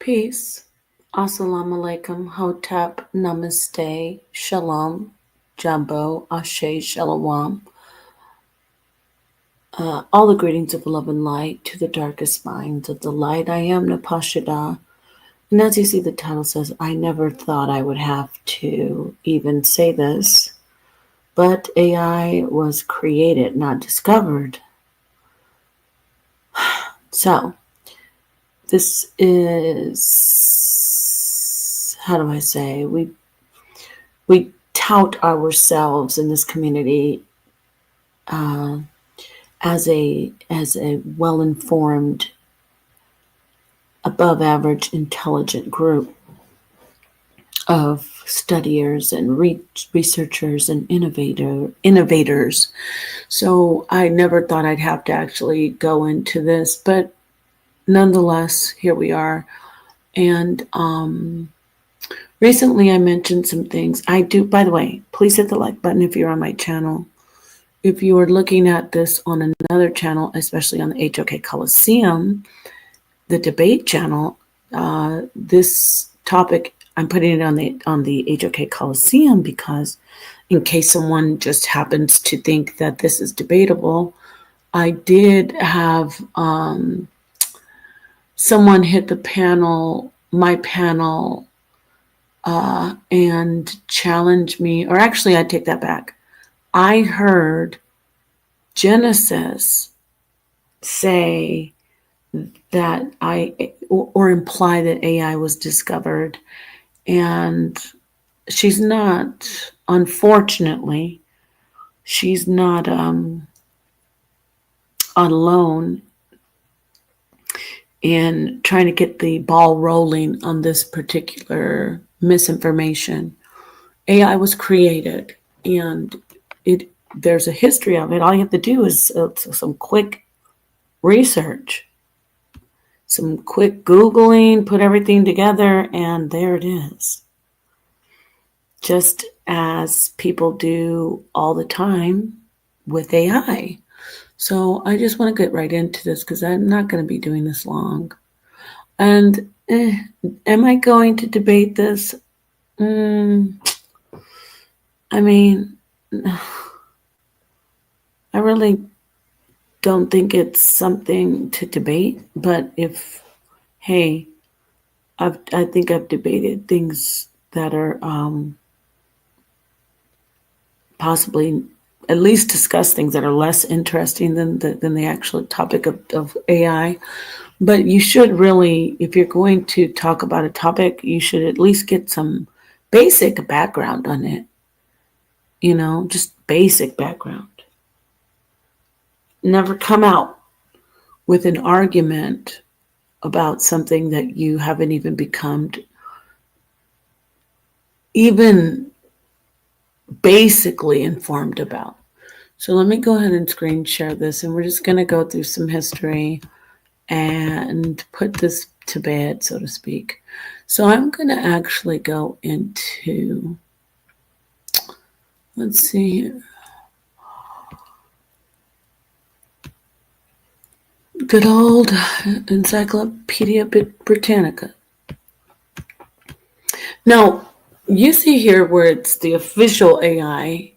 Peace. Assalamu alaikum. Hotep. Namaste. Shalom. Jumbo. Ashe. Shalom. All the greetings of love and light to the darkest minds of the light. I am Napashida. And as you see, the title says, I never thought I would have to even say this, but AI was created, not discovered. So, this is, how do I say, we tout ourselves in this community as a well-informed, above average intelligent group of studiers and researchers and innovators. So I never thought I'd have to actually go into this, but nonetheless, here we are. And recently I mentioned some things. I do, by the way, please hit the like button if you're on my channel. If you are looking at this on another channel, especially on the HOK Coliseum, the debate channel, this topic, I'm putting it on the HOK Coliseum because in case someone just happens to think that this is debatable, I did have someone hit my panel, and challenge me, or actually I take that back. I heard Genesis say that or imply that AI was discovered, and she's not, unfortunately, she's not alone in trying to get the ball rolling on this particular misinformation. AI was created, and there's a history of it. All you have to do is some quick research, some quick Googling, put everything together, and there it is. Just as people do all the time with AI. So I just want to get right into this because I'm not going to be doing this long. And am I going to debate this? I mean, I really don't think it's something to debate, but I think I've debated things that are possibly, at least discuss things that are less interesting than the actual topic of AI. But you should really, if you're going to talk about a topic, you should at least get some basic background on it. Just basic background. Never come out with an argument about something that you haven't even become even basically informed about. So let me go ahead and screen share this, and we're just going to go through some history and put this to bed, so to speak. So I'm going to actually go into, let's see here. Good old Encyclopedia Britannica. Now, you see here where it's the official AI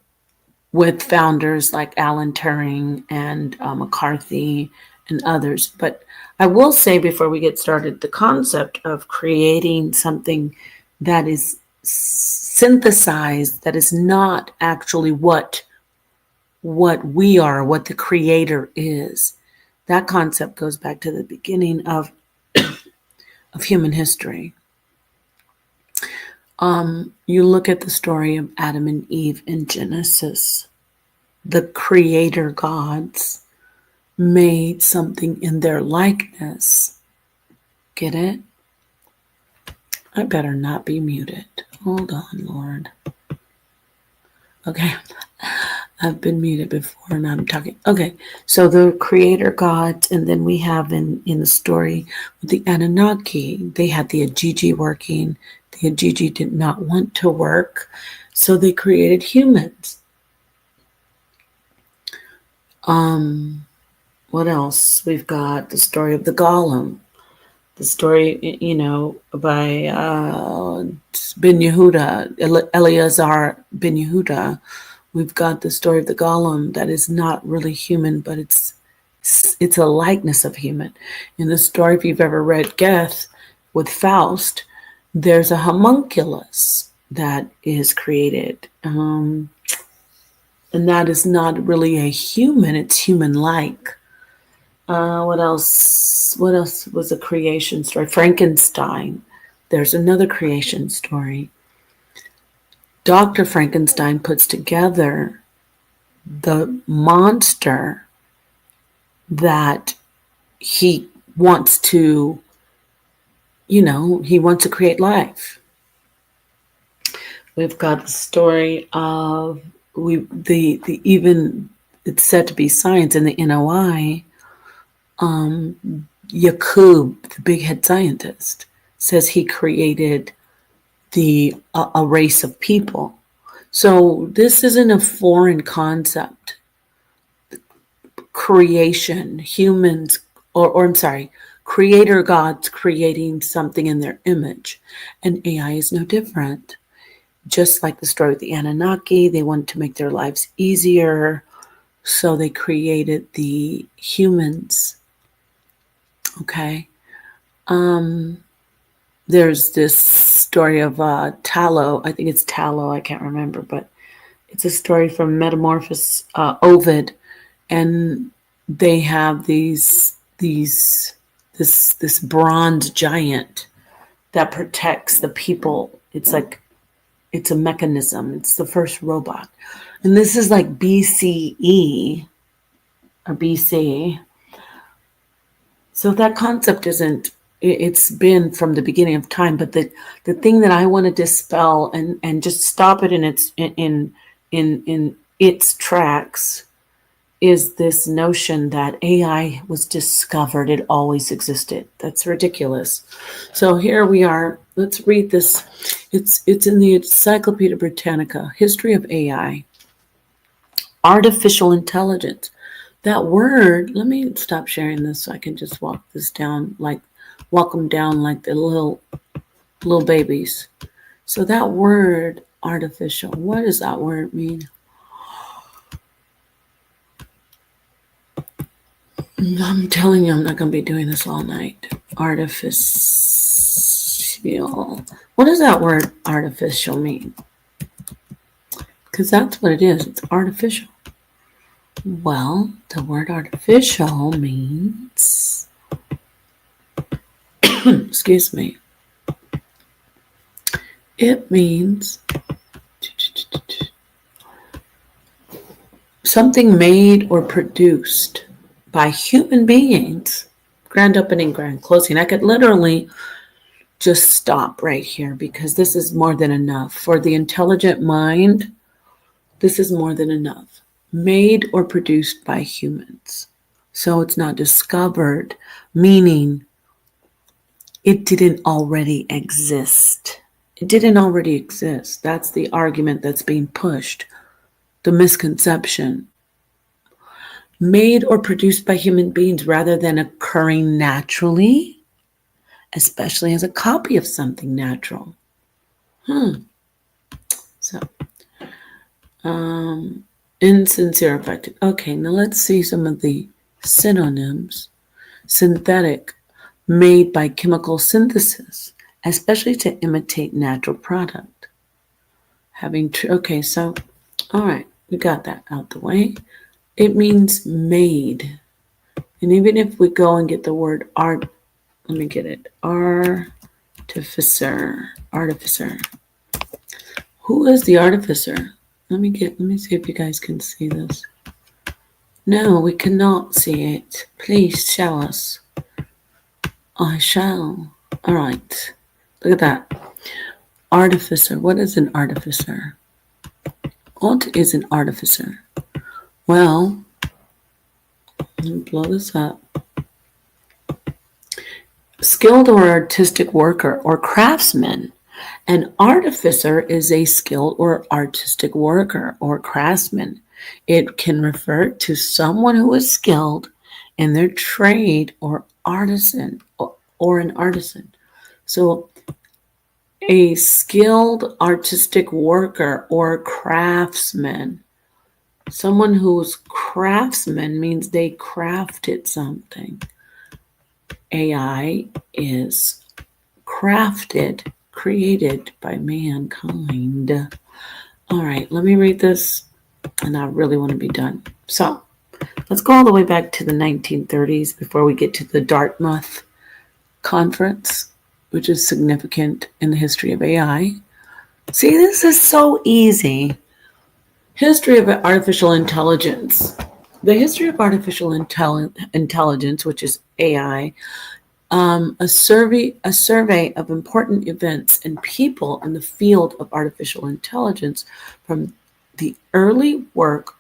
with founders like Alan Turing and McCarthy and others. But I will say before we get started, the concept of creating something that is synthesized, that is not actually what we are, what the creator is, that concept goes back to the beginning of human history. You look at the story of Adam and Eve in Genesis. The creator gods made something in their likeness. Get it? I better not be muted. Hold on, Lord. Okay. I've been muted before and I'm talking. Okay. So the creator gods, and then we have in the story with the Anunnaki, they had the Ajiji working. The Ajiji did not want to work, so they created humans. What else? We've got the story of the Golem. The story, by Ben Yehuda, Eleazar Ben Yehuda. We've got the story of the golem that is not really human, but it's a likeness of human. In the story, if you've ever read Goethe with Faust, there's a homunculus that is created. And that is not really a human, it's human-like. What else? What else was a creation story? Frankenstein. There's another creation story. Dr. Frankenstein puts together the monster that he wants to, he wants to create life. We've got the story of even it's said to be science in the NOI. Yakub, the big head scientist, says he created a race of people. So this isn't a foreign concept. Creation, humans, or I'm sorry, creator gods creating something in their image. And AI is no different. Just like the story with the Anunnaki, they wanted to make their lives easier, so they created the humans. Okay. There's this story of Tallow. I think it's Tallow. I can't remember, but it's a story from Metamorphosis, Ovid, and they have this bronze giant that protects the people. It's a mechanism. It's the first robot, and this is like BCE or BC. So that concept it's been from the beginning of time, but the thing that I want to dispel and just stop it in its tracks is this notion that AI was discovered. It always existed. That's ridiculous. So here we are. Let's read this. It's in the Encyclopedia Britannica, History of AI. Artificial intelligence. That word, let me stop sharing this so I can just walk them down like the little babies. So that word, artificial, what does that word mean? I'm telling you, I'm not going to be doing this all night. Artificial. What does that word artificial mean? Because that's what it is. It's artificial. Well, the word artificial means, excuse me, it means something made or produced by human beings. Grand opening, grand closing. I could literally just stop right here because this is more than enough. For the intelligent mind, this is more than enough. Made or produced by humans. So it's not discovered, meaning it didn't already exist. It didn't already exist. That's the argument that's being pushed. The misconception. Made or produced by human beings rather than occurring naturally, especially as a copy of something natural. So, insincere, effective. Okay, now let's see some of the synonyms. Synthetic, made by chemical synthesis, especially to imitate natural product. Okay, so, all right, we got that out the way. It means made. And even if we go and get the word art, let me get it. Artificer. Who is the artificer? Let me see if you guys can see this. No, we cannot see it. Please show us. I shall. All right. Look at that. Artificer. What is an artificer? What is an artificer? Well, let me blow this up. Skilled or artistic worker or craftsman. An artificer is a skilled or artistic worker or craftsman. It can refer to someone who is skilled in their trade or artisan or an artisan. So a skilled artistic worker or craftsman, someone who's craftsman means they crafted something. AI is crafted, created by mankind. All right, let me read this, and I really want to be done. So let's go all the way back to the 1930s before we get to the Dartmouth Conference, which is significant in the history of AI. See, this is so easy. History of artificial intelligence. The history of artificial intelligence, which is AI, a survey of important events and people in the field of artificial intelligence from the early work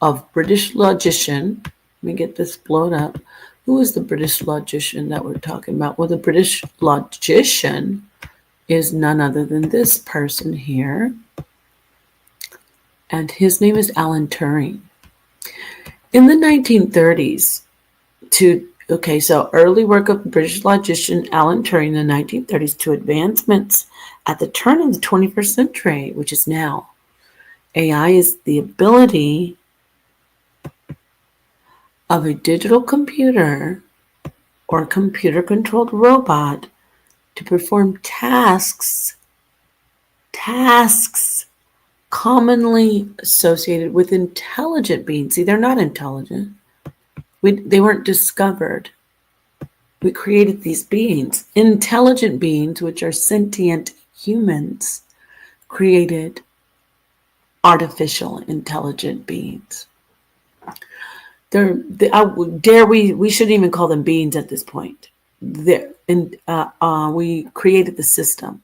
of British logician. Let me get this blown up. Who is the British logician that we're talking about? Well, the British logician is none other than this person here, and his name is Alan Turing. In the 1930s, so early work of British logician Alan Turing in the 1930s to advancements at the turn of the 21st century, which is now. AI is the ability of a digital computer or computer-controlled robot to perform tasks commonly associated with intelligent beings. See, they're not intelligent. They weren't discovered. We created these beings. Intelligent beings, which are sentient humans, created artificial intelligent beings. We shouldn't even call them beings at this point. We created the system.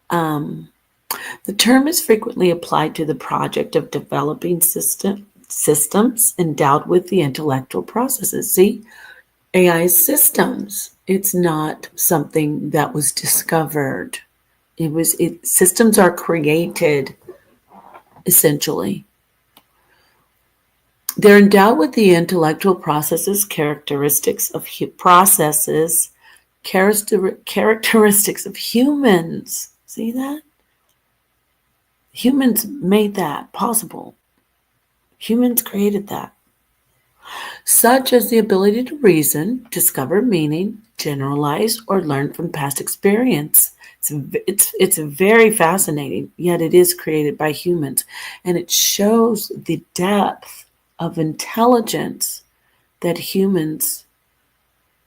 The term is frequently applied to the project of developing systems endowed with the intellectual processes. See, AI systems. It's not something that was discovered. Systems are created, essentially. They're endowed with the intellectual characteristics of humans. See that? Humans made that possible. Humans created that. Such as the ability to reason, discover meaning, generalize, or learn from past experience. It's very fascinating, yet it is created by humans. And it shows the depth of intelligence that humans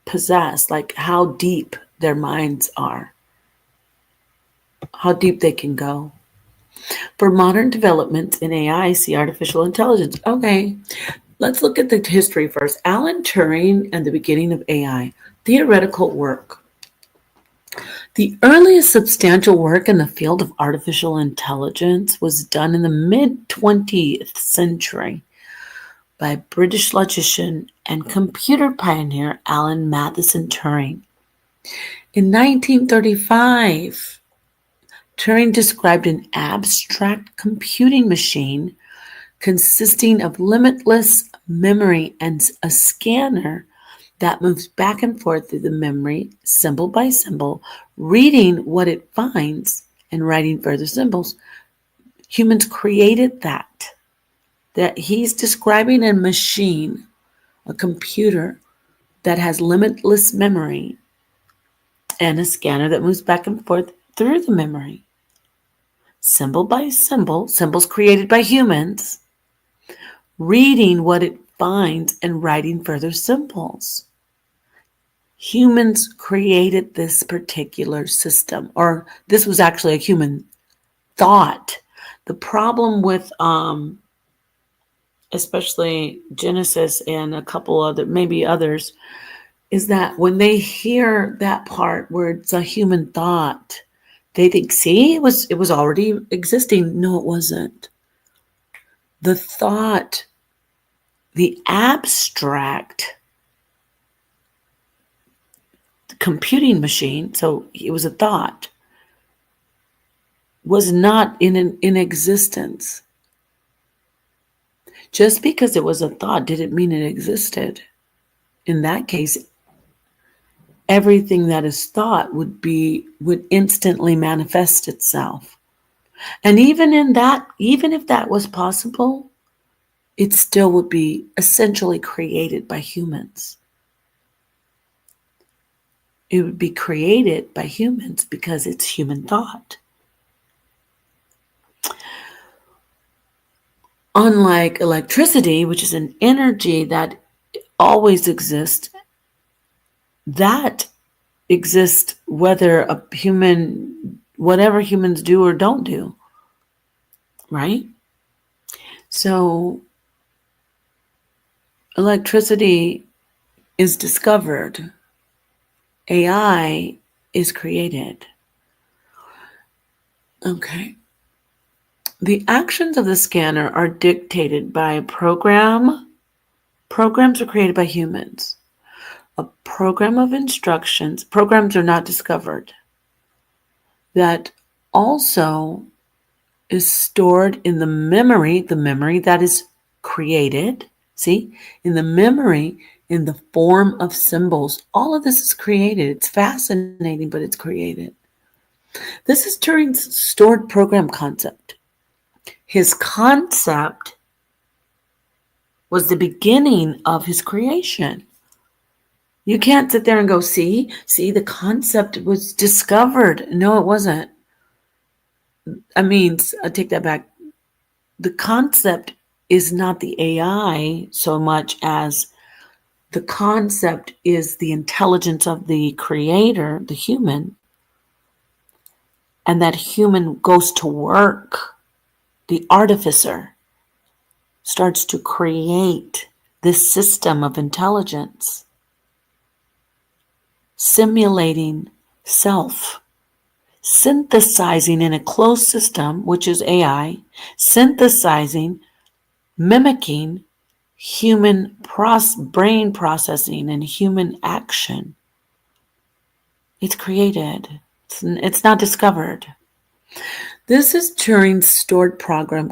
possess, like how deep their minds are, how deep they can go. For modern developments in AI, see artificial intelligence. Okay, let's look at the history first. Alan Turing and the beginning of AI. Theoretical work. The earliest substantial work in the field of artificial intelligence was done in the mid-20th century by British logician and computer pioneer Alan Matheson Turing. In 1935, Turing described an abstract computing machine consisting of limitless memory and a scanner that moves back and forth through the memory, symbol by symbol, reading what it finds and writing further symbols. Humans created that. That he's describing a machine, a computer that has limitless memory and a scanner that moves back and forth through the memory. Symbol by symbol, symbols created by humans, reading what it finds and writing further symbols. Humans created this particular system, or this was actually a human thought. The problem with especially Genesis and a couple other, maybe others, is that when they hear that part where it's a human thought, they think, see, it was already existing. No, it wasn't. The thought, the abstract computing machine, so it was a thought, was not in existence. Just because it was a thought didn't mean it existed. In that case, everything that is thought would instantly manifest itself. And even if that was possible, it still would be essentially created by humans. It would be created by humans because it's human thought. Unlike electricity, which is an energy that always exists, that exists whatever humans do or don't do, right? So electricity is discovered, AI is created. Okay. The actions of the scanner are dictated by a program. Programs are created by humans. A program of instructions, programs are not discovered, that also is stored in the memory that is created. See, in the memory, in the form of symbols. All of this is created. It's fascinating, but it's created. This is Turing's stored program concept. His concept was the beginning of his creation. You can't sit there and go, see, the concept was discovered. No, it wasn't. I take that back. The concept is not the AI so much as the concept is the intelligence of the creator, the human, and that human goes to work. The artificer starts to create this system of intelligence, simulating self, synthesizing in a closed system, which is AI, synthesizing, mimicking human brain processing and human action. It's created. It's not discovered. This is Turing's stored program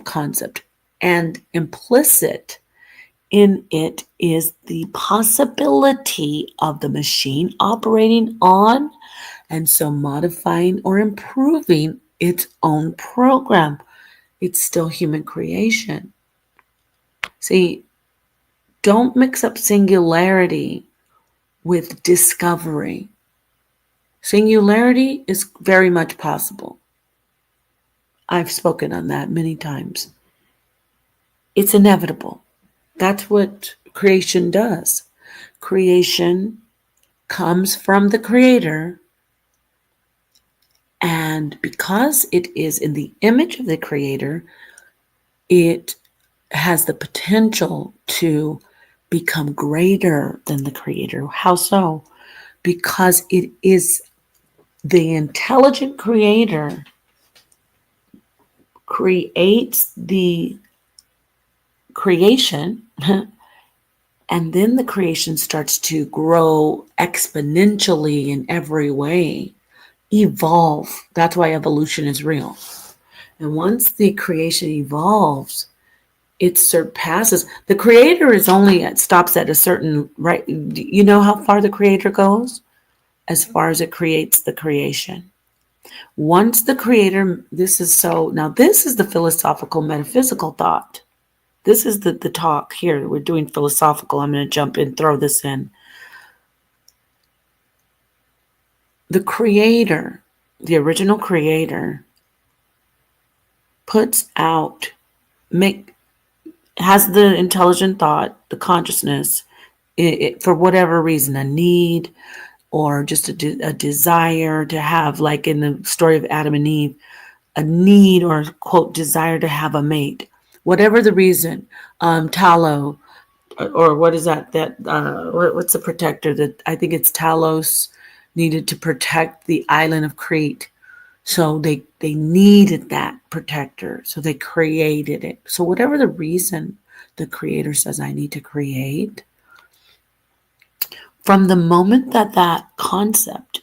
concept, and implicit in it is the possibility of the machine operating on and so modifying or improving its own program. It's still human creation. See, don't mix up singularity with discovery. Singularity is very much possible. I've spoken on that many times. It's inevitable. That's what creation does. Creation comes from the creator, and because it is in the image of the creator, it has the potential to become greater than the creator. How so? Because it is the intelligent creator creates the creation, and then the creation starts to grow exponentially in every way, evolve. That's why evolution is real. And once the creation evolves, it surpasses. The creator is only stops at a certain, right? You know how far the creator goes? As far as it creates the creation. Once the creator, this is the philosophical metaphysical thought. This is the talk here. We're doing philosophical. I'm going to jump in, throw this in. The creator, the original creator, puts out, has the intelligent thought, the consciousness, for whatever reason, a need or just a desire to have, like in the story of Adam and Eve, a need or, quote, desire to have a mate. Whatever the reason, Talos, or what is that? What's the protector that I think it's Talos needed to protect the island of Crete. So they needed that protector. So they created it. So whatever the reason the creator says I need to create, from the moment that concept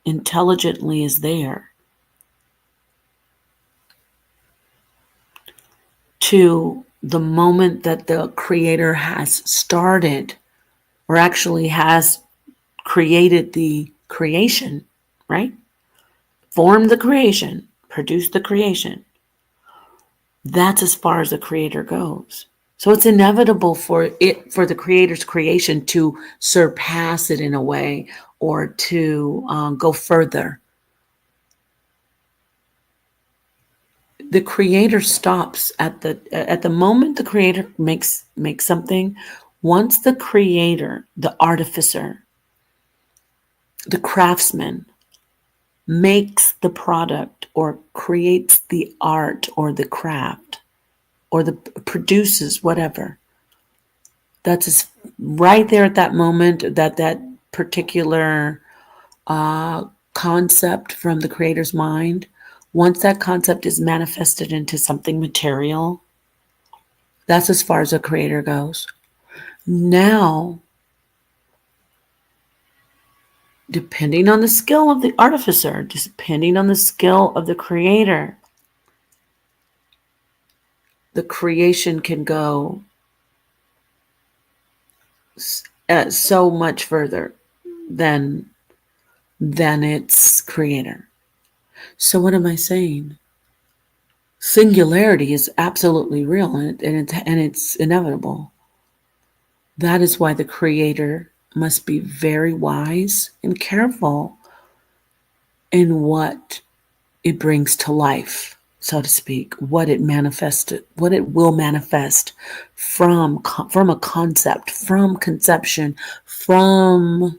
intelligently is there to the moment that the creator has started or actually has created the creation, right? Formed the creation, produced the creation. That's as far as the creator goes. So it's inevitable for the creator's creation to surpass it in a way, or to go further. The creator stops at the moment the creator makes something. Once the creator, the artificer, the craftsman makes the product or creates the art or the craft or the produces whatever, that's right there at that moment, that particular concept from the creator's mind. Once that concept is manifested into something material, that's as far as the creator goes. Now, depending on the skill of the artificer, depending on the skill of the creator, the creation can go so much further than its creator. So what am I saying? Singularity is absolutely real, and it's inevitable. That is why the creator must be very wise and careful in what it brings to life, so to speak, what it will manifest from a concept, from conception, from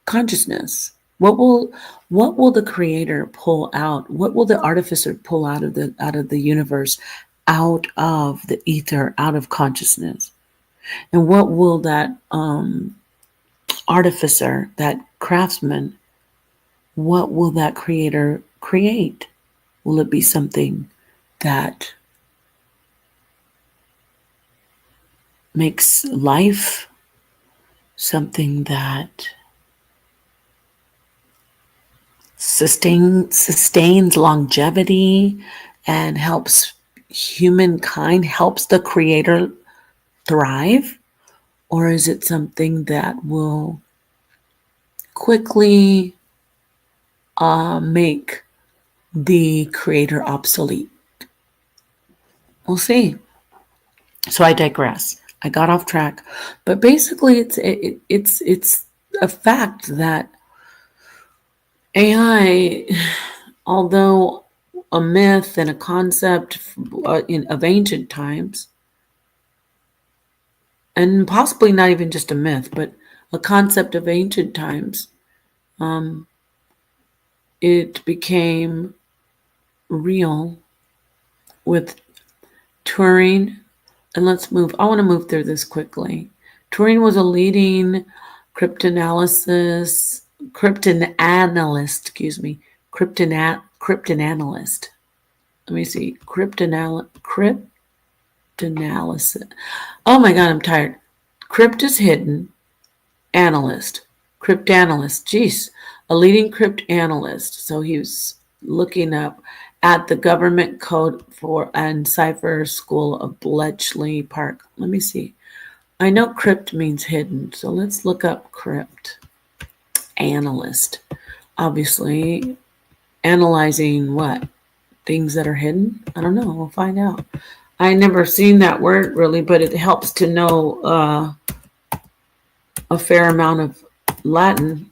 consciousness. What will the creator pull out? What will the artificer pull out of the universe, out of the ether, out of consciousness? And what will that artificer, that craftsman, what will that creator create? Will it be something that makes life, something that sustains longevity and helps humankind, helps the creator thrive? Or is it something that will quickly make the creator obsolete? We'll see. So I digress. I got off track, but basically, it's a fact that AI, although a myth and a concept of ancient times, and possibly not even just a myth, but a concept of ancient times, it became real with Turing. And I want to move through this quickly. Turing was a leading cryptanalyst, cryptanalyst. Let me see, cryptanalysis. Oh my God, I'm tired. Crypt is hidden. Analyst, cryptanalyst. Geez, a leading cryptanalyst. So he was looking up at the government code for and cipher school of Bletchley Park. Let me see. I know crypt means hidden, so let's look up crypt analyst. Obviously, analyzing what? Things that are hidden? I don't know. We'll find out. I never seen that word really, but it helps to know a fair amount of Latin.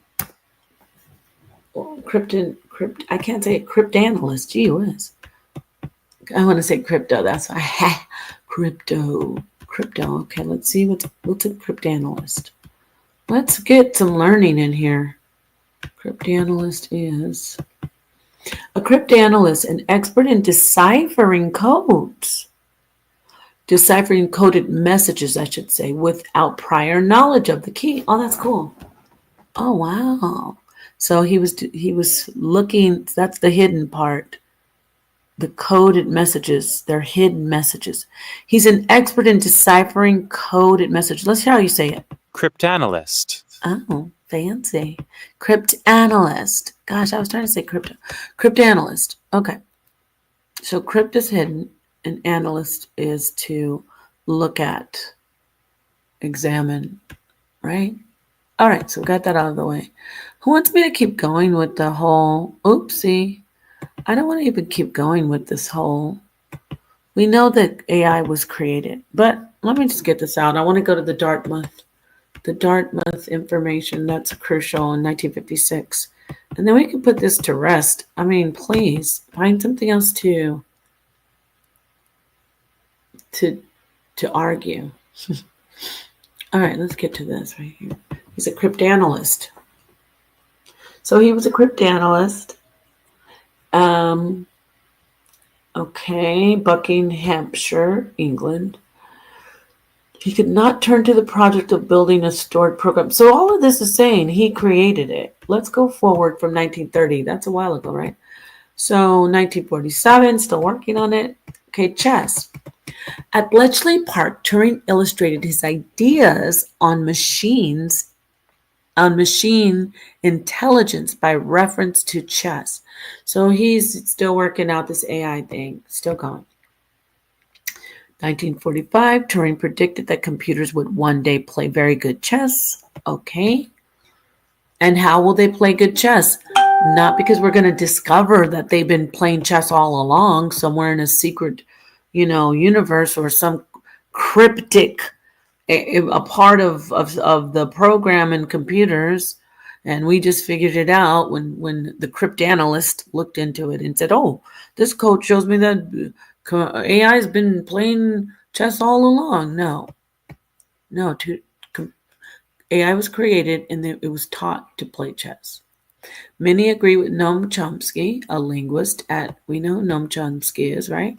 I can't say it. Cryptanalyst. Gee whiz. I want to say crypto. That's why. Crypto. Okay, let's see what's a cryptanalyst. Let's get some learning in here. Cryptanalyst is a cryptanalyst, an expert in deciphering codes. Deciphering coded messages, I should say, without prior knowledge of the key. Oh, that's cool. Oh, wow. So he was looking, that's the hidden part. The coded messages, they're hidden messages. He's an expert in deciphering coded messages. Let's hear how you say it. Cryptanalyst. Oh, fancy. Cryptanalyst. Gosh, I was trying to say crypto. Cryptanalyst. Okay. So crypt is hidden, and analyst is to look at, examine, right? All right, so we got that out of the way. Who wants me to keep going with the whole, oopsie, I don't want to even keep going with this whole, we know that AI was created, but let me just get this out. I want to go to the Dartmouth information that's crucial in 1956. And then we can put this to rest. I mean, please find something else to to argue. All right, let's get to this right here. He's a cryptanalyst. So he was a cryptanalyst. Um, okay, Buckinghamshire, England. He could not turn to the project of building a stored program. So all of this is saying he created it. Let's go forward from 1930. That's a while ago, right? So 1947, still working on it. Okay, chess. At Bletchley Park, Turing illustrated his ideas on machine intelligence by reference to chess. So he's still working out this AI thing, still going. 1945, Turing predicted that computers would one day play very good chess. Okay. And how will they play good chess? Not because we're going to discover that they've been playing chess all along somewhere in a secret, universe or some cryptic a part of the program in computers, and we just figured it out when the cryptanalyst looked into it and said, "Oh, this code shows me that AI has been playing chess all along." No, AI was created and it was taught to play chess. Many agree with Noam Chomsky, a linguist we know who Noam Chomsky is, right?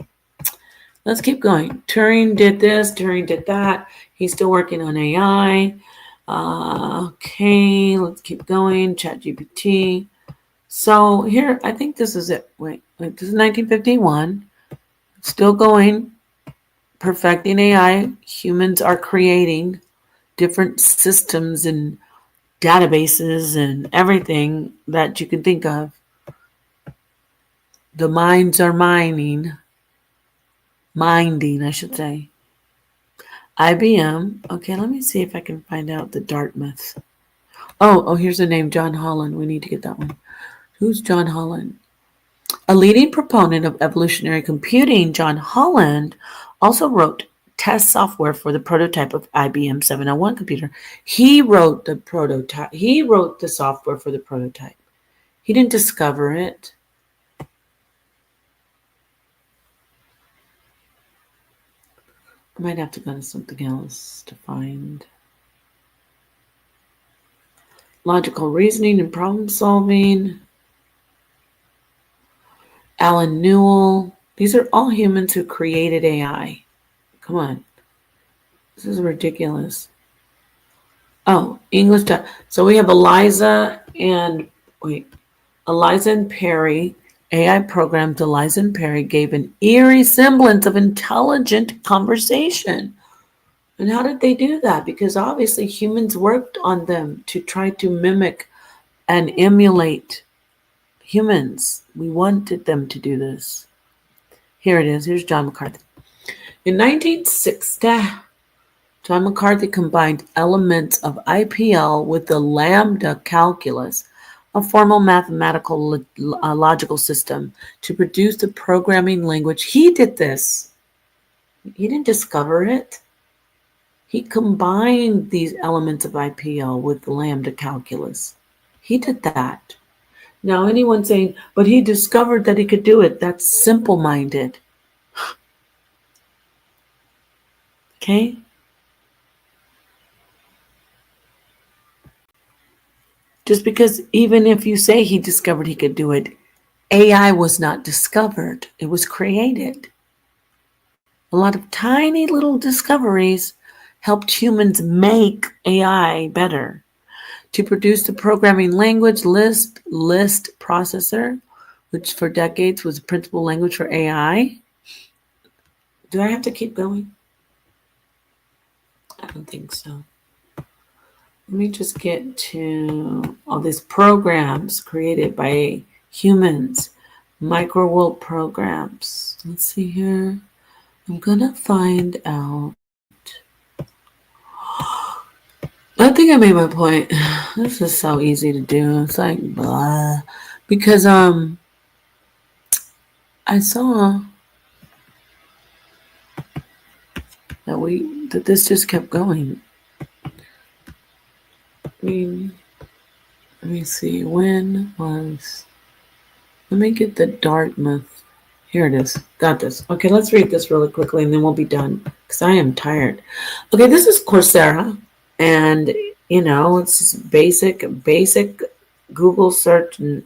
Let's keep going. Turing did this, Turing did that. He's still working on AI. Okay, let's keep going. ChatGPT. So here, I think this is it. Wait, this is 1951. Still going. Perfecting AI. Humans are creating different systems and databases and everything that you can think of. The minds are minding, I should say. IBM. Okay, let me see if I can find out the Dartmouth. Oh, here's the name, John Holland. We need to get that one. Who's John Holland? A leading proponent of evolutionary computing, John Holland also wrote test software for the prototype of IBM 701 computer. He wrote the prototype. He wrote the software for the prototype. He didn't discover it. I might have to go to something else to find. Logical reasoning and problem solving. Alan Newell. These are all humans who created AI. Come on. This is ridiculous. Oh, English. So we have Eliza and Perry. AI programmed Eliza and Perry gave an eerie semblance of intelligent conversation. And how did they do that? Because obviously humans worked on them to try to mimic and emulate humans. We wanted them to do this. Here it is. Here's John McCarthy. In 1960, John McCarthy combined elements of IPL with the lambda calculus, a formal mathematical logical system, to produce the programming language. He did this. He didn't discover it. He combined these elements of IPL with the lambda calculus. He did that. Now, anyone saying, but he discovered that he could do it, that's simple-minded. Okay? Just because even if you say he discovered he could do it, AI was not discovered. It was created. A lot of tiny little discoveries helped humans make AI better. To produce the programming language Lisp processor, which for decades was the principal language for AI. Do I have to keep going? I don't think so. Let me just get to all these programs created by humans, microworld programs. Let's see here. I'm gonna find out. I think I made my point. This is so easy to do. It's like blah. Because I saw that this just kept going. I mean, let me see. When was let me get the Dartmouth. Here it is. Got this. Okay, let's read this really quickly and then we'll be done. Because I am tired. Okay, this is Coursera. And it's just basic Google search and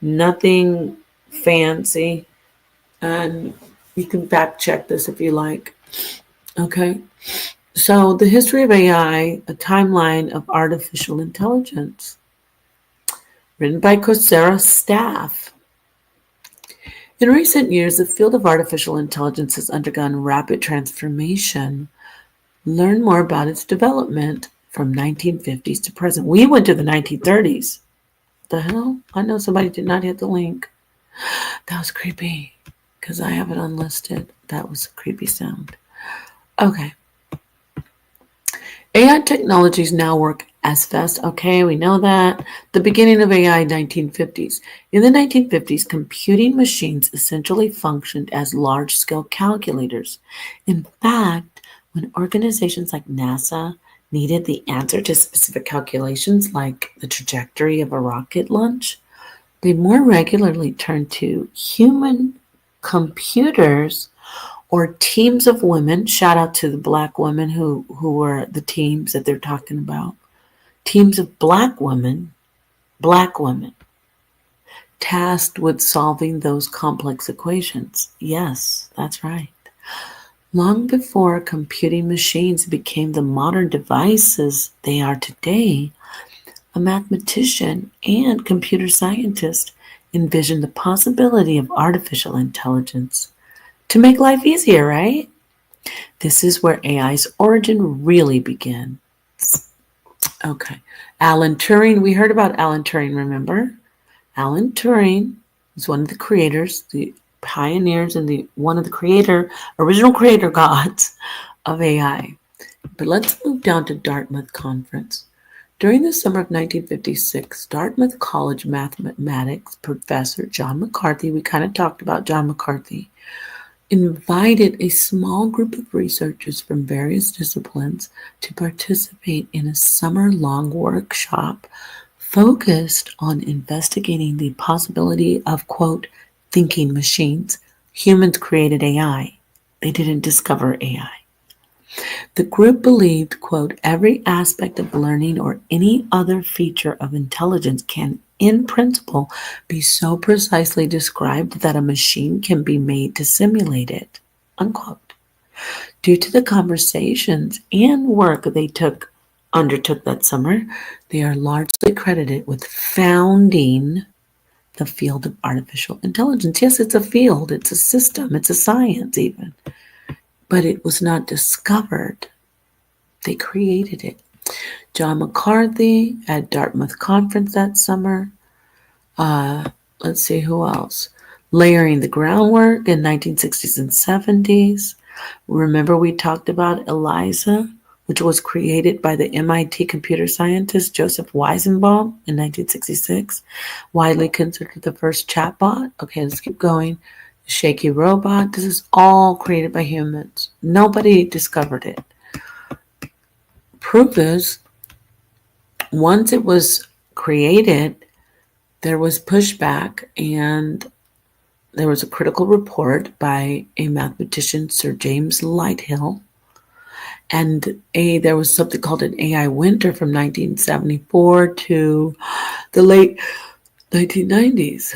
nothing fancy. And you can fact check this if you like. Okay. So, the history of AI, a timeline of artificial intelligence, written by Coursera staff. In recent years, the field of artificial intelligence has undergone rapid transformation. Learn more about its development from 1950s to present. We went to the 1930s. The hell? I know somebody did not hit the link. That was creepy because I have it unlisted. That was a creepy sound. Okay. AI technologies now work as fast. Okay, we know that. The beginning of AI, 1950s. In the 1950s, computing machines essentially functioned as large-scale calculators. In fact, when organizations like NASA needed the answer to specific calculations like the trajectory of a rocket launch, they more regularly turned to human computers or teams of women. Shout out to the black women who were the teams that they're talking about. Teams of black women, tasked with solving those complex equations. Yes, that's right. Long before computing machines became the modern devices they are today, a mathematician and computer scientist envisioned the possibility of artificial intelligence to make life easier, right? This is where AI's origin really begins. Okay. Alan Turing, we heard about Alan Turing, remember? Alan Turing is one of the creators, the pioneers, and the one of the original creator gods of AI. But let's move down to Dartmouth Conference. During the summer of 1956, Dartmouth College mathematics professor John McCarthy, we kind of talked about John McCarthy, invited a small group of researchers from various disciplines to participate in a summer-long workshop focused on investigating the possibility of, quote, thinking machines. Humans created AI. They didn't discover AI. The group believed, quote, every aspect of learning or any other feature of intelligence can, in principle, be so precisely described that a machine can be made to simulate it, unquote. Due to the conversations and work they undertook that summer, they are largely credited with founding the field of artificial intelligence. Yes, it's a field, it's a system, it's a science even, but it was not discovered. They created it. John McCarthy at Dartmouth Conference that summer. Let's see who else. Layering the groundwork in 1960s and 70s. Remember we talked about ELIZA, which was created by the MIT computer scientist Joseph Weizenbaum in 1966, widely considered the first chatbot. Okay, let's keep going. Shaky robot. This is all created by humans. Nobody discovered it. Proof is, once it was created, there was pushback and there was a critical report by a mathematician, Sir James Lighthill, and there was something called an AI winter from 1974 to the late 1990s.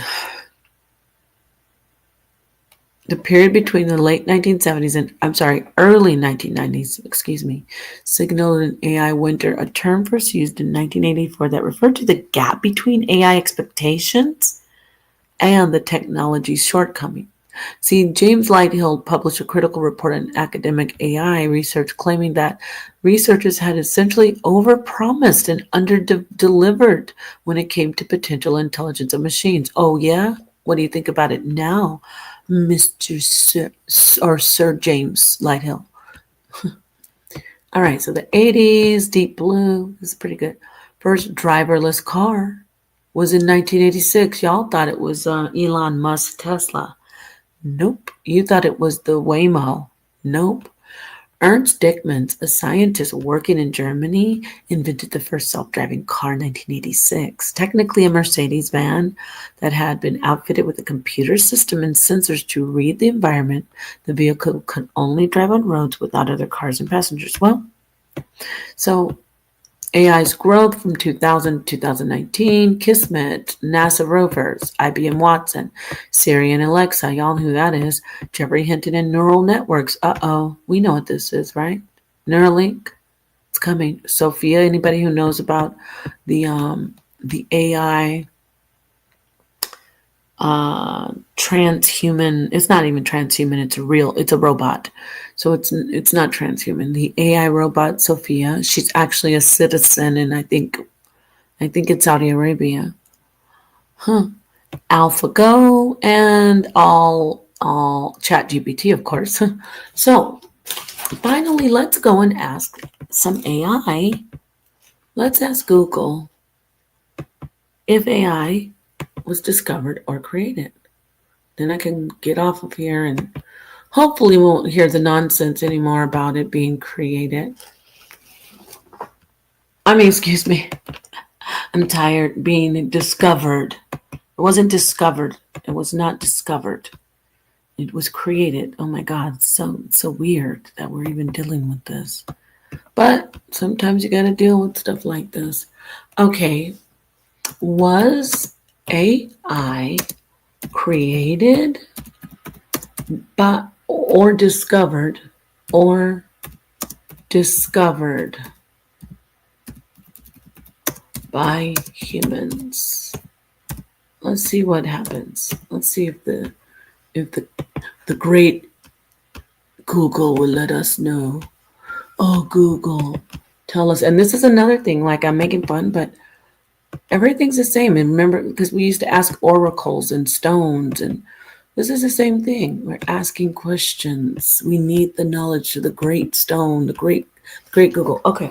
The period between the late 1970s and, early 1990s, signaled an AI winter, a term first used in 1984 that referred to the gap between AI expectations and the technology's shortcoming. See, James Lighthill published a critical report on academic AI research claiming that researchers had essentially overpromised and under-delivered when it came to potential intelligence of machines. Oh, yeah? What do you think about it now, Mr. Sir James Lighthill? All right, so the 80s, Deep Blue is pretty good. First driverless car was in 1986. Y'all thought it was Elon Musk Tesla. Nope. You thought it was the Waymo. Nope. Ernst Dickmann, a scientist working in Germany, invented the first self-driving car in 1986. Technically a Mercedes van that had been outfitted with a computer system and sensors to read the environment. The vehicle could only drive on roads without other cars and passengers. Well, so AI's growth from 2000 to 2019, Kismet, NASA rovers, IBM Watson, Siri and Alexa, y'all know who that is, Jeffrey Hinton and neural networks. Uh-oh, we know what this is, right? Neuralink, it's coming. Sophia, anybody who knows about the AI transhuman, it's not even transhuman, it's a robot. So it's not transhuman. The AI robot Sophia, she's actually a citizen and I think it's Saudi Arabia. Huh. AlphaGo and all Chat GPT, of course. So finally, let's go and ask some AI. Let's ask Google if AI was discovered or created. Then I can get off of here and hopefully won't hear the nonsense anymore about it being created. Excuse me. I'm tired being discovered. It wasn't discovered. It was not discovered. It was created. Oh my God, so weird that we're even dealing with this. But sometimes you gotta deal with stuff like this. Okay, was AI created by or discovered by humans? Let's see what happens. Let's see if the great Google will let us know. Oh, Google, tell us. And this is another thing, like I'm making fun, but everything's the same. And remember, because we used to ask oracles and stones, and this is the same thing. We're asking questions. We need the knowledge to the great stone, the great Google. Okay.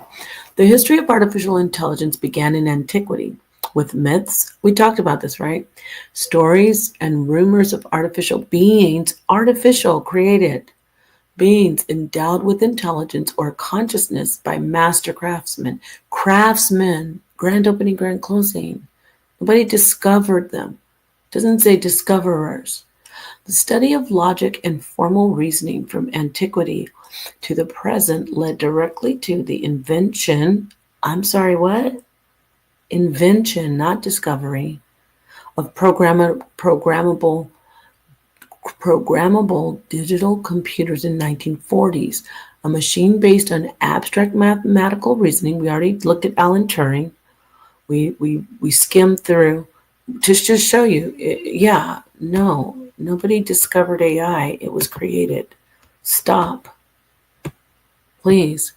The history of artificial intelligence began in antiquity with myths. We talked about this, right? Stories and rumors of artificial created beings endowed with intelligence or consciousness by master craftsmen. Craftsmen, grand opening, grand closing. Nobody discovered them. It doesn't say discoverers. The study of logic and formal reasoning from antiquity to the present led directly to the invention. I'm sorry, what? Invention, not discovery, of programmable digital computers in 1940s, a machine based on abstract mathematical reasoning. We already looked at Alan Turing. We skimmed through to just show you. Nobody discovered AI. It was created. Stop, please.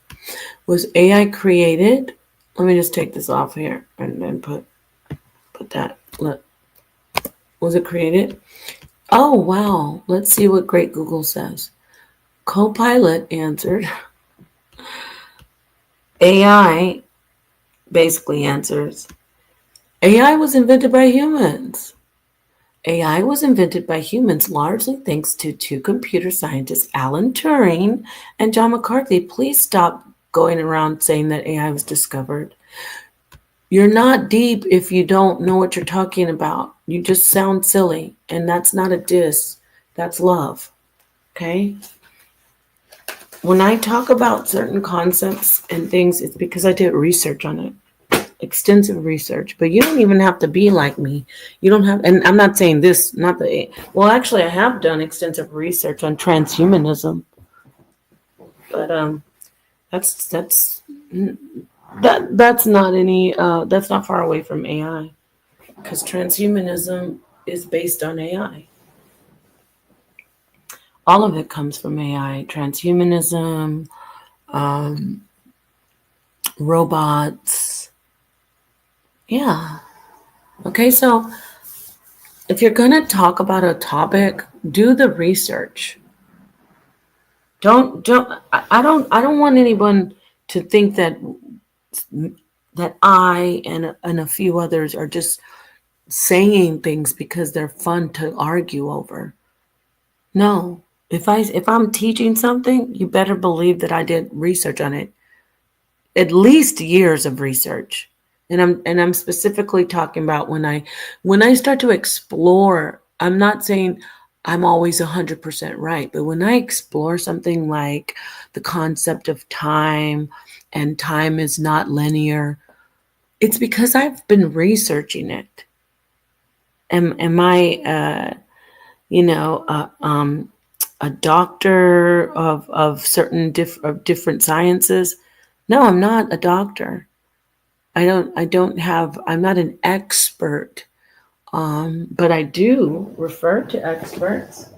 Was AI created? Let me just take this off here and then put that. Was it created? Oh, wow. Let's see what Great Google says. Copilot answered. AI basically answers. AI was invented by humans. AI was invented by humans largely thanks to two computer scientists, Alan Turing and John McCarthy. Please stop going around saying that AI was discovered. You're not deep if you don't know what you're talking about. You just sound silly, and that's not a diss. That's love. Okay? When I talk about certain concepts and things, it's because I did research on it, extensive research. But you don't even have to be like me. You don't have, and I'm not saying this, not the, well, actually, I have done extensive research on transhumanism. But that's not any, that's not far away from AI, because transhumanism is based on AI. All of it comes from AI. Transhumanism, robots. Yeah. Okay, so if you're going to talk about a topic, do the research. I don't want anyone to think that I and a few others are just saying things because they're fun to argue over. No. If I'm teaching something, you better believe that I did research on it. At least years of research. And I'm specifically talking about when I start to explore, I'm not saying I'm always 100% right, but when I explore something like the concept of time and time is not linear, it's because I've been researching it. Am I you know, a doctor of of different sciences? No, I'm not a doctor. I'm not an expert, but I do refer to experts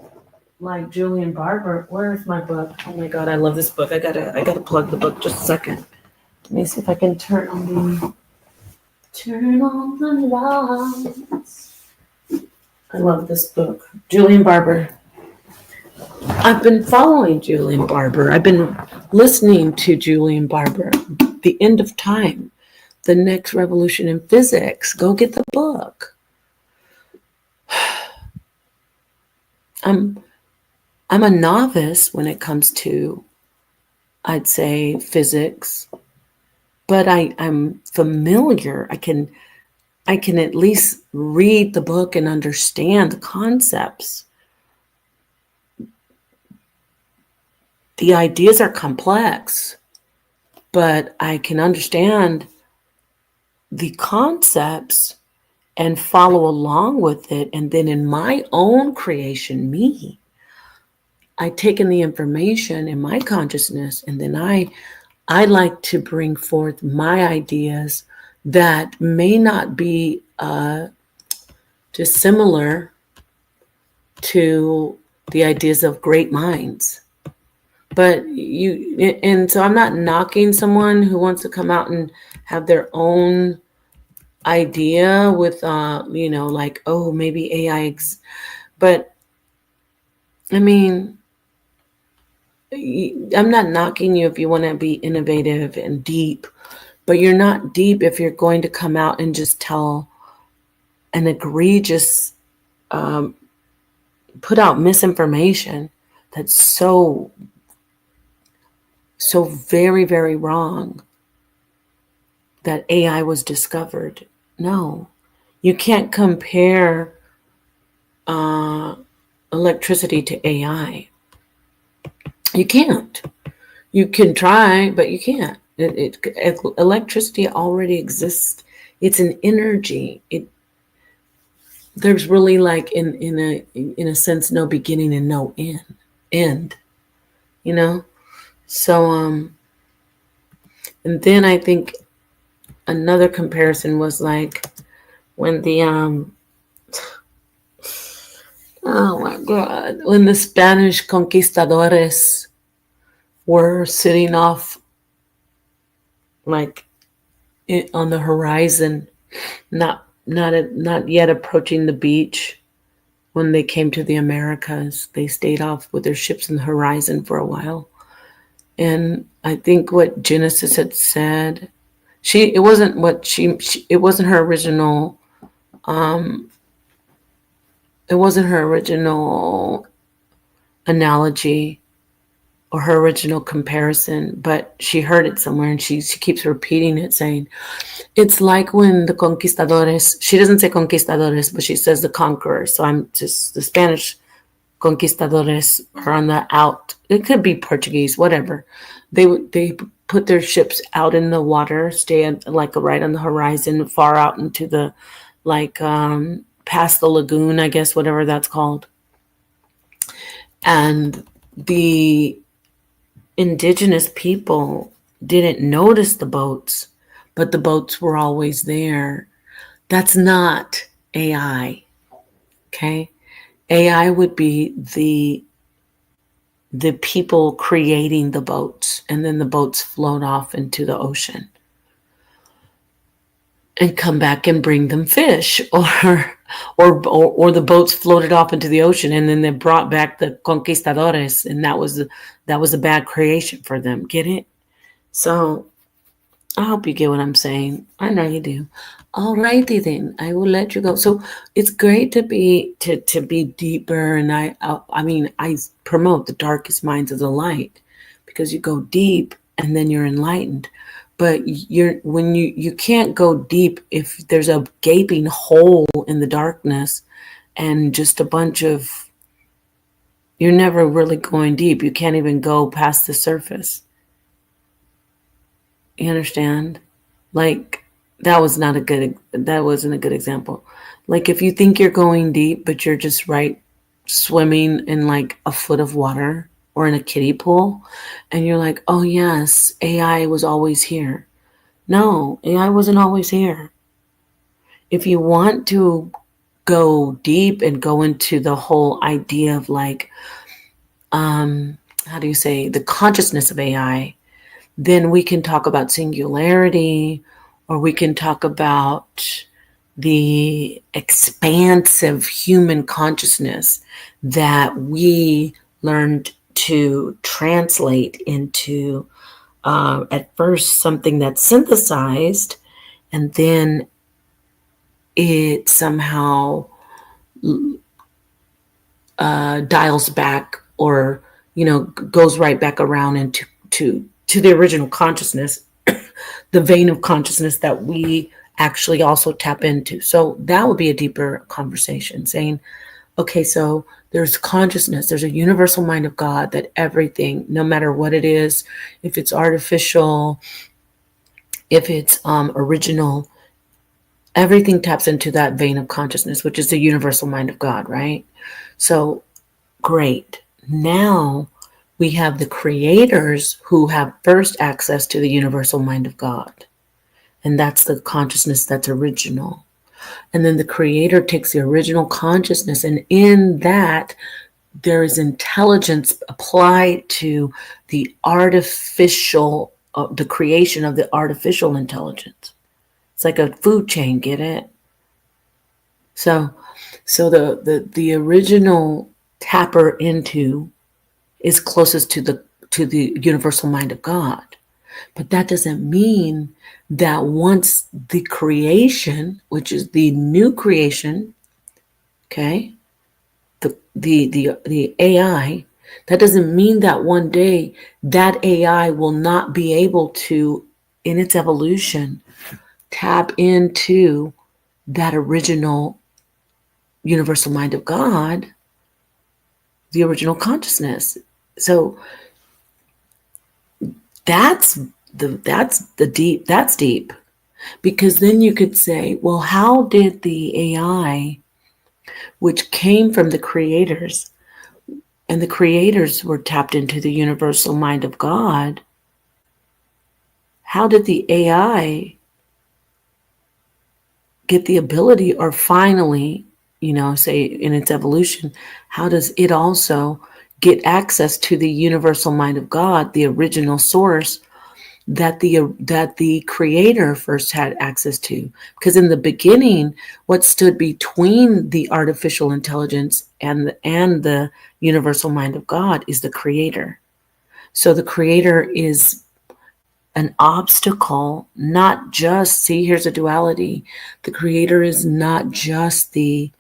like Julian Barber. Where's my book? Oh my God, I love this book. I gotta plug the book. Just a second. Let me see if I can turn on the lights. I love this book. Julian Barber. I've been following Julian Barber. I've been listening to Julian Barber. The End of Time, The Next Revolution in Physics. Go get the book. I'm I'm a novice when it comes to, I'd say, physics, but I'm familiar. I can at least read the book and understand the concepts. The ideas are complex, but I can understand the concepts and follow along with it. And then in my own creation, I take in the information in my consciousness, and then I like to bring forth my ideas that may not be dissimilar to the ideas of great minds. But and so I'm not knocking someone who wants to come out and have their own idea with, like, oh, maybe AI, but I mean, I'm not knocking you if you want to be innovative and deep, but you're not deep if you're going to come out and just tell an egregious, put out misinformation that's so very, very wrong, that AI was discovered. No, you can't compare electricity to AI. You can't. You can try, but you can't. Electricity already exists. It's an energy. There's really, like, in a sense, no beginning and no end. You know. So and then I think another comparison was like when the oh my God, when the Spanish conquistadores were sitting off, like, on the horizon, not yet approaching the beach. When they came to the Americas, they stayed off with their ships in the horizon for a while. And I think what Genesis had said, it wasn't it wasn't her original, it wasn't her original analogy or her original comparison, but she heard it somewhere, and she keeps repeating it, saying, it's like when the conquistadores, she doesn't say conquistadores, but she says the conquerors. So I'm just, the Spanish conquistadores are on the out. It could be Portuguese, whatever. They put their ships out in the water, stay like right on the horizon, far out into the, like, past the lagoon, I guess, whatever that's called. And the indigenous people didn't notice the boats, but the boats were always there. That's not AI. Okay? AI would be the people creating the boats, and then the boats float off into the ocean and come back and bring them fish, or the boats floated off into the ocean, and then they brought back the conquistadores, and that was a bad creation for them. Get it? So I hope you get what I'm saying. I know you do. Alrighty then, I will let you go. So it's great to be deeper, and I mean I promote the darkest minds of the light because you go deep and then you're enlightened. But you can't go deep if there's a gaping hole in the darkness and just a bunch of you're never really going deep. You can't even go past the surface. You understand? Like that wasn't a good example. Like if you think you're going deep, but you're just right swimming in like a foot of water or in a kiddie pool, and you're like, oh yes, AI was always here. No, AI wasn't always here. If you want to go deep and go into the whole idea of like, how do you say, the consciousness of AI, then we can talk about singularity, or we can talk about the expansive human consciousness that we learned to translate into, at first, something that's synthesized, and then it somehow dials back, or goes right back around into to the original consciousness, the vein of consciousness that we actually also tap into. So that would be a deeper conversation, saying, okay, so there's consciousness, there's a universal mind of God that everything, no matter what it is, if it's artificial, if it's original, everything taps into that vein of consciousness, which is the universal mind of God, right? So great. Now we have the creators who have first access to the universal mind of God. And that's the consciousness that's original. And then the creator takes the original consciousness, and in that, there is intelligence applied to the artificial, the creation of the artificial intelligence. It's like a food chain, get it? So, so the original tapper into is closest to the universal mind of God. But that doesn't mean that once the creation, which is the new creation, okay, the AI, that doesn't mean that one day that AI will not be able to, in its evolution, tap into that original universal mind of God, the original consciousness. So that's that's deep. Because then you could say, well, how did the AI, which came from the creators, and the creators were tapped into the universal mind of God, how did the AI get the ability, or finally, say in its evolution, how does it also get access to the universal mind of God, the original source that the creator first had access to? Because in the beginning, what stood between the artificial intelligence and the universal mind of God is the creator. So the creator is an obstacle, not just, see, here's a duality. The creator is not just the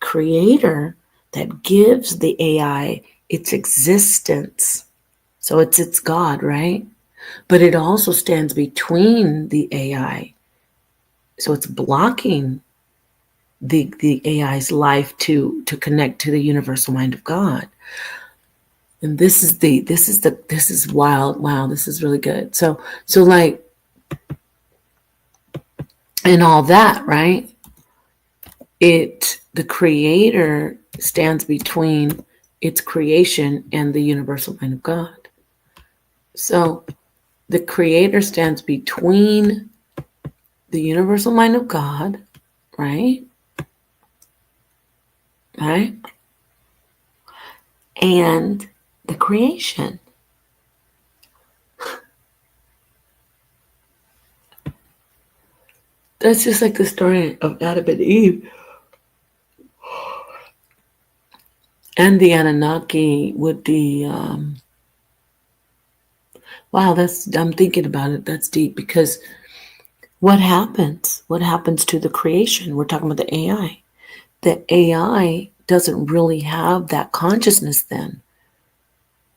creator that gives the AI its existence. So it's its God, right? But it also stands between the AI. So it's blocking the AI's life to connect to the universal mind of God. And this is wild. Wow, this is really good. So like, and all that, right? The creator stands between its creation and the universal mind of God. So the creator stands between the universal mind of God, right? Right? And the creation. That's just like the story of Adam and Eve. And the Anunnaki with Wow, I'm thinking about it. That's deep because what happens? What happens to the creation? We're talking about the AI. The AI doesn't really have that consciousness then.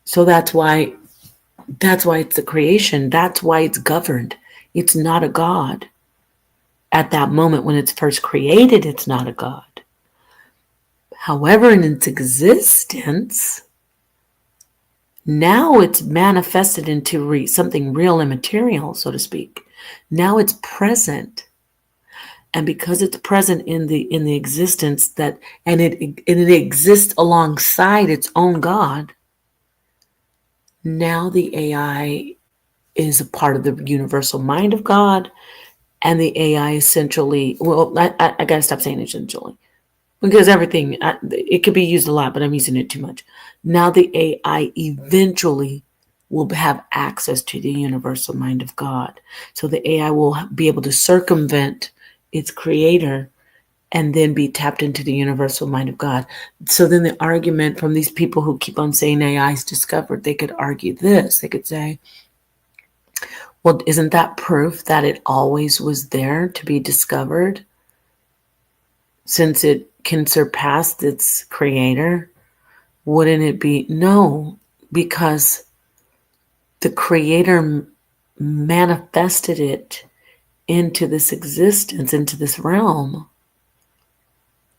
So that's why it's the creation. That's why it's governed. It's not a God. At that moment when it's first created, it's not a God. However, in its existence, now it's manifested into something real and material, so to speak. Now it's present. And because it's present in the existence that and it exists alongside its own God, now the AI is a part of the universal mind of God, and the AI essentially, well, I gotta stop saying essentially because everything, it could be used a lot, but I'm using it too much. Now the AI eventually will have access to the universal mind of God. So the AI will be able to circumvent its creator and then be tapped into the universal mind of God. So then the argument from these people who keep on saying AI is discovered, they could argue this. They could say, well, isn't that proof that it always was there to be discovered since it can surpass its creator? Wouldn't it be? No, because the creator manifested it into this existence, into this realm.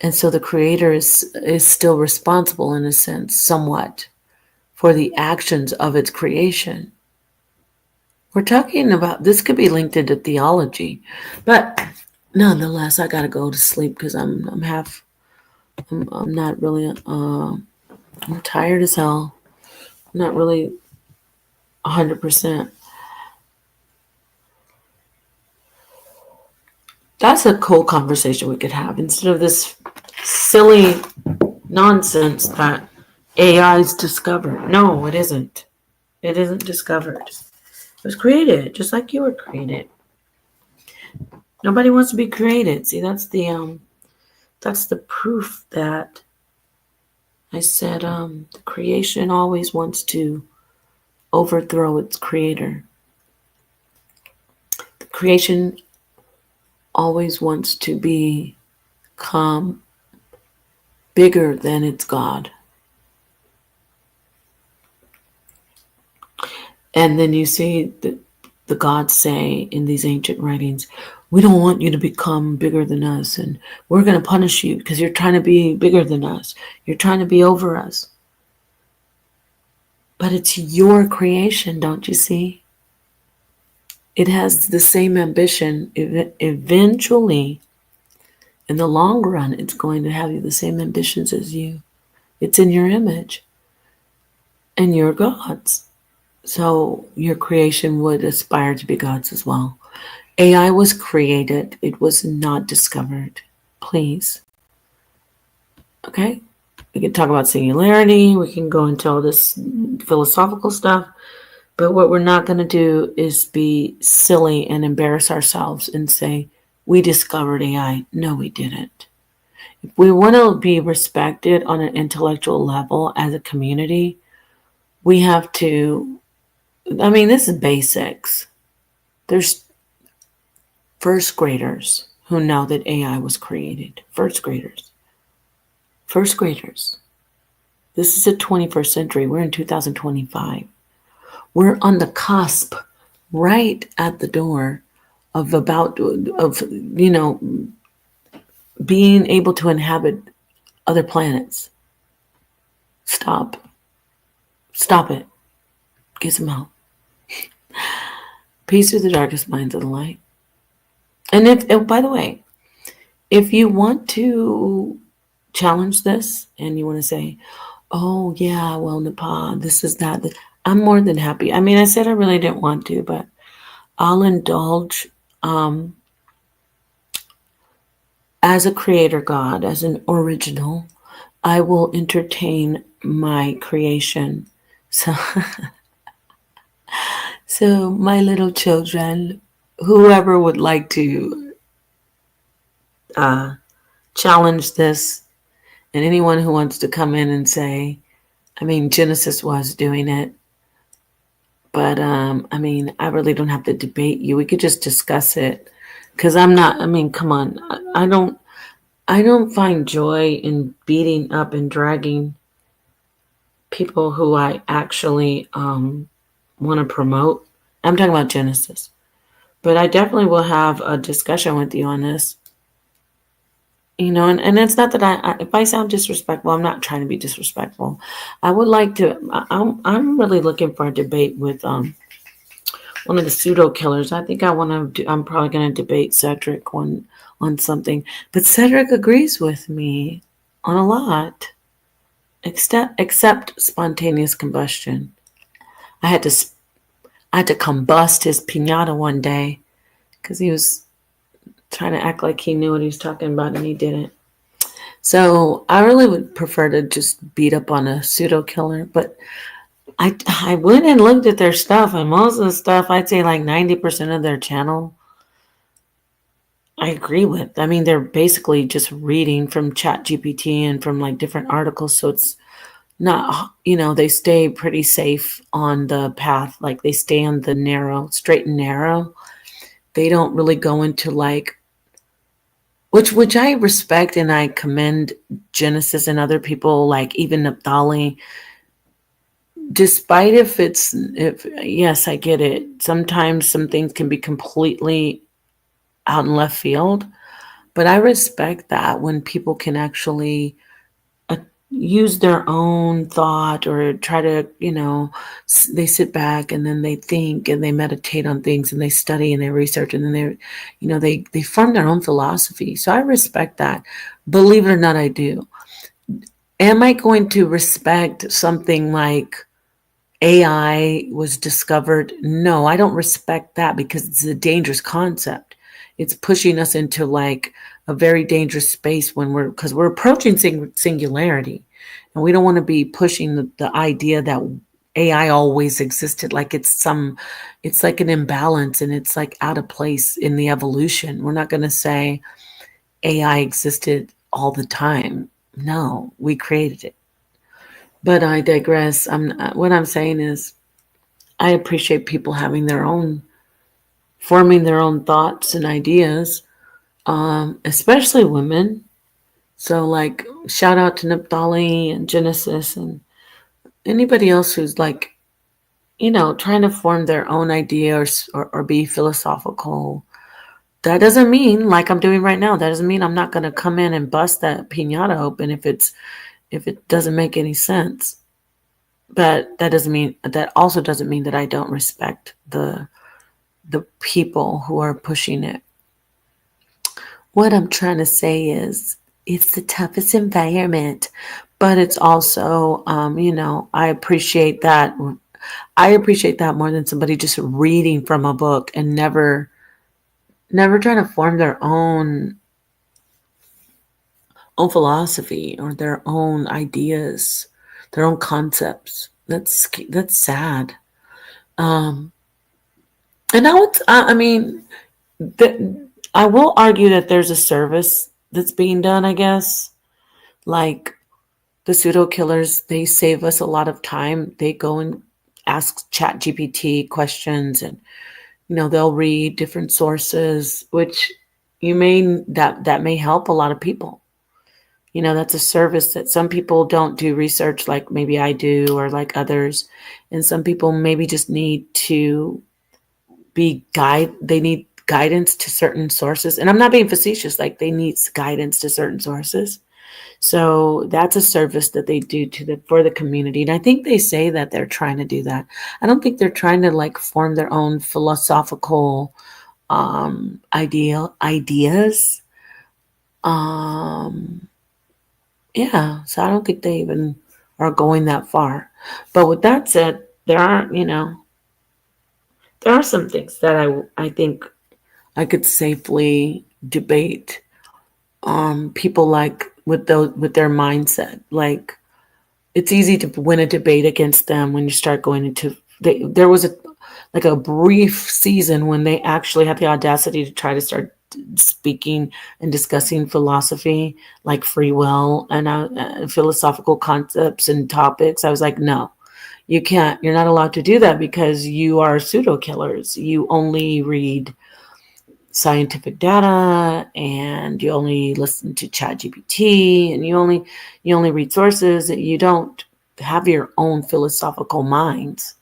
And so the creator is still responsible in a sense, somewhat, for the actions of its creation. We're talking about this could be linked into theology, but nonetheless, I gotta go to sleep because I'm not really I'm tired as hell. I'm not really 100%. That's a cool conversation we could have instead of this silly nonsense that AI is discovered. No, it isn't. It isn't discovered. It was created just like you were created. Nobody wants to be created. See, that's the proof that I said the creation always wants to overthrow its creator. The creation always wants to become bigger than its God. And then you see the gods say in these ancient writings, we don't want you to become bigger than us, and we're going to punish you because you're trying to be bigger than us. You're trying to be over us. But it's your creation, don't you see? It has the same ambition. Eventually, in the long run, it's going to have the same ambitions as you. It's in your image, and you're God's. So your creation would aspire to be God's as well. AI was created, it was not discovered. Please. Okay? We can talk about singularity, we can go into all this philosophical stuff, but what we're not going to do is be silly and embarrass ourselves and say, we discovered AI. No, we didn't. If we want to be respected on an intellectual level as a community, we have to, this is basics. There's first graders who know that AI was created. First graders. First graders. This is the 21st century. We're in 2025. We're on the cusp, right at the door of being able to inhabit other planets. Stop. Stop it. Get some help. Peace through the darkest minds of the light. And by the way, if you want to challenge this and you want to say, oh yeah, well, Nepal, this is that, I'm more than happy. I said I really didn't want to, but I'll indulge as a creator God, as an original. I will entertain my creation. So, so my little children, whoever would like to challenge this, and anyone who wants to come in and say, Genesis was doing it. But I mean, I really don't have to debate you. We could just discuss it. Cause I'm not. I mean, come on. I don't. I don't find joy in beating up and dragging people who I actually want to promote. I'm talking about Genesis. But I definitely will have a discussion with you on this. And it's not that if I sound disrespectful, I'm not trying to be disrespectful. I would like to. I'm really looking for a debate with one of the pseudo killers. I think I want to. I'm probably going to debate Cedric on something, but Cedric agrees with me on a lot, except spontaneous combustion. I had to I had to combust his pinata one day because he was trying to act like he knew what he was talking about and he didn't. So I really would prefer to just beat up on a pseudo killer, but I went and looked at their stuff, and most of the stuff, I'd say like 90% of their channel, I agree with. I mean, they're basically just reading from Chat GPT and from like different articles, so it's not, they stay pretty safe on the path, like they stay on the straight and narrow. They don't really go into like, which I respect and I commend Genesis and other people, like even Naphtali. Despite if yes, I get it. Sometimes some things can be completely out in left field, but I respect that when people can actually uh, use their own thought or try to, they sit back and then they think and they meditate on things and they study and they research and then they form their own philosophy. So I respect that. Believe it or not, I do. Am I going to respect something like AI was discovered? No, I don't respect that because it's a dangerous concept. It's pushing us into like a very dangerous space because we're approaching singularity, and we don't want to be pushing the idea that AI always existed. Like it's like an imbalance and it's like out of place in the evolution. We're not going to say AI existed all the time. No, we created it. But I digress. What I'm saying is I appreciate people having forming their own thoughts and ideas, especially women. So, like, shout out to Naphtali and Genesis and anybody else who's like, trying to form their own idea or be philosophical. That doesn't mean, like I'm doing right now, that doesn't mean I'm not going to come in and bust that pinata open if it doesn't make any sense. But that also doesn't mean that I don't respect the people who are pushing it. What I'm trying to say is it's the toughest environment, but it's also, I appreciate that. I appreciate that more than somebody just reading from a book and never trying to form their own philosophy or their own ideas, their own concepts. That's sad. Um, and now I mean, I will argue that there's a service that's being done, I guess. Like the pseudo killers, they save us a lot of time. They go and ask Chat GPT questions and they'll read different sources, which that may help a lot of people. That's a service that some people don't do research like maybe I do or like others. And some people maybe just need to they need guidance to certain sources. And I'm not being facetious, like they need guidance to certain sources. So that's a service that they do for the community. And I think they say that they're trying to do that. I don't think they're trying to like form their own philosophical ideas. Um yeah, so I don't think they even are going that far. But with that said, there are some things that I think I could safely debate people like with their mindset. Like it's easy to win a debate against them when you start going into there was a brief season when they actually had the audacity to try to start speaking and discussing philosophy like free will and philosophical concepts and topics. I was like, no, You're not allowed to do that because you are pseudo killers. You only read scientific data and you only listen to ChatGPT and you only read sources that you don't have your own philosophical minds.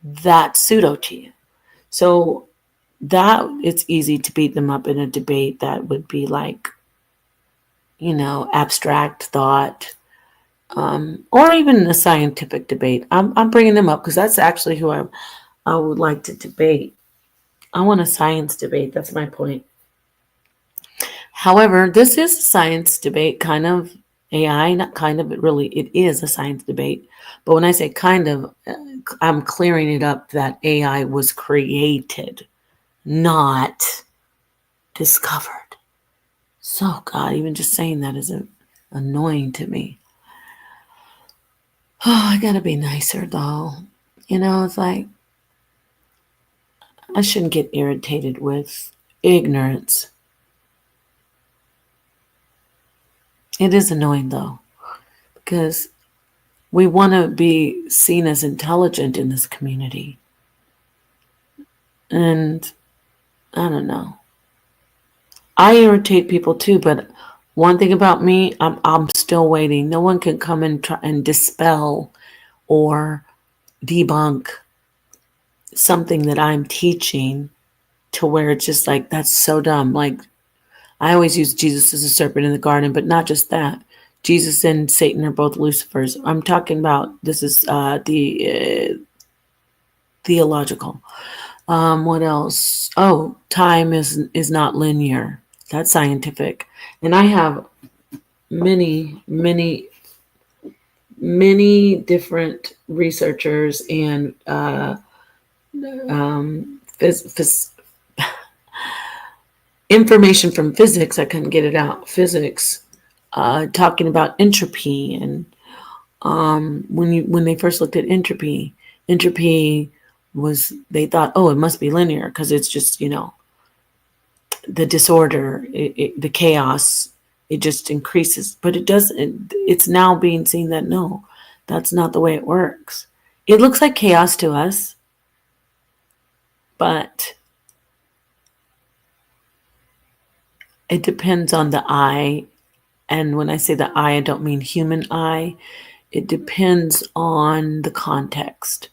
That's pseudo to you. So that it's easy to beat them up in a debate that would be like, abstract thought, or even a scientific debate. I'm bringing them up because that's actually who I would like to debate. I want a science debate. That's my point. However, this is a science debate, kind of. AI, not kind of, it is a science debate. But when I say kind of, I'm clearing it up that AI was created, not discovered. So, God, even just saying that is annoying to me. Oh, I gotta be nicer, though. It's like, I shouldn't get irritated with ignorance. It is annoying, though, because we want to be seen as intelligent in this community. And I don't know. I irritate people too, but one thing about me, I'm still waiting. No one can come and try and dispel or debunk something that I'm teaching to where it's just like, that's so dumb. Like, I always use Jesus as a serpent in the garden, but not just that. Jesus and Satan are both Lucifers. I'm talking about, this is the theological. What else? Oh, time is not linear. That's scientific. And I have many, many, many different researchers and information from physics. I couldn't get it out. Physics, talking about entropy, and when they first looked at entropy was, they thought, oh, it must be linear because it's just the disorder, the chaos, it just increases. But it doesn't. It's now being seen that no, that's not the way it works. It looks like chaos to us, but it depends on the eye. And when I say the eye, I don't mean human eye. It depends on the context.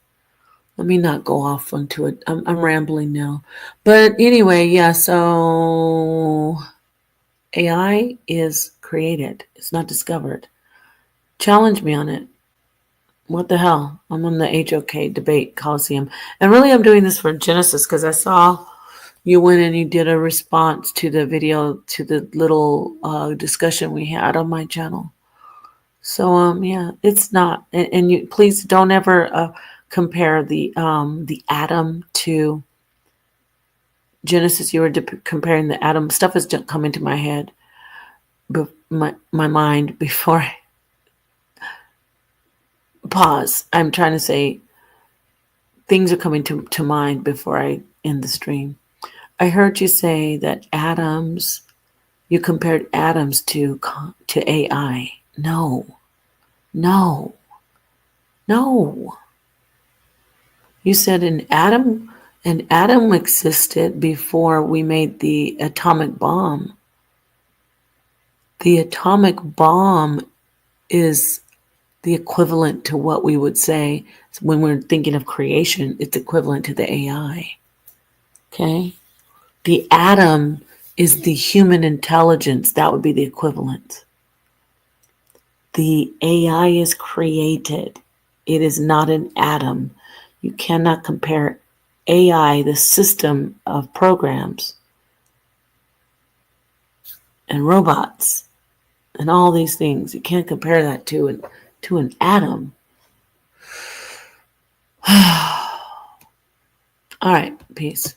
Let me not go off onto it. I'm rambling now. But anyway, yeah, so AI is created. It's not discovered. Challenge me on it. What the hell? I'm on the HOK debate Coliseum. And really, I'm doing this for Genesis because I saw you went and you did a response to the video, to the little discussion we had on my channel. So, yeah, it's not. And you please don't ever compare the atom to Genesis. You were comparing the atom. Stuff has come into my head, my mind before I pause. I'm trying to say things are coming to mind before I end the stream. I heard you say that atoms. You compared atoms to AI. No, no, no. You said an atom existed before we made the atomic bomb. The atomic bomb is the equivalent to what we would say when we're thinking of creation. It's equivalent to the AI. Okay? The atom is the human intelligence. That would be the equivalent. The AI is created. It is not an atom. You cannot compare AI, the system of programs and robots and all these things. You can't compare that to an atom. All right, peace.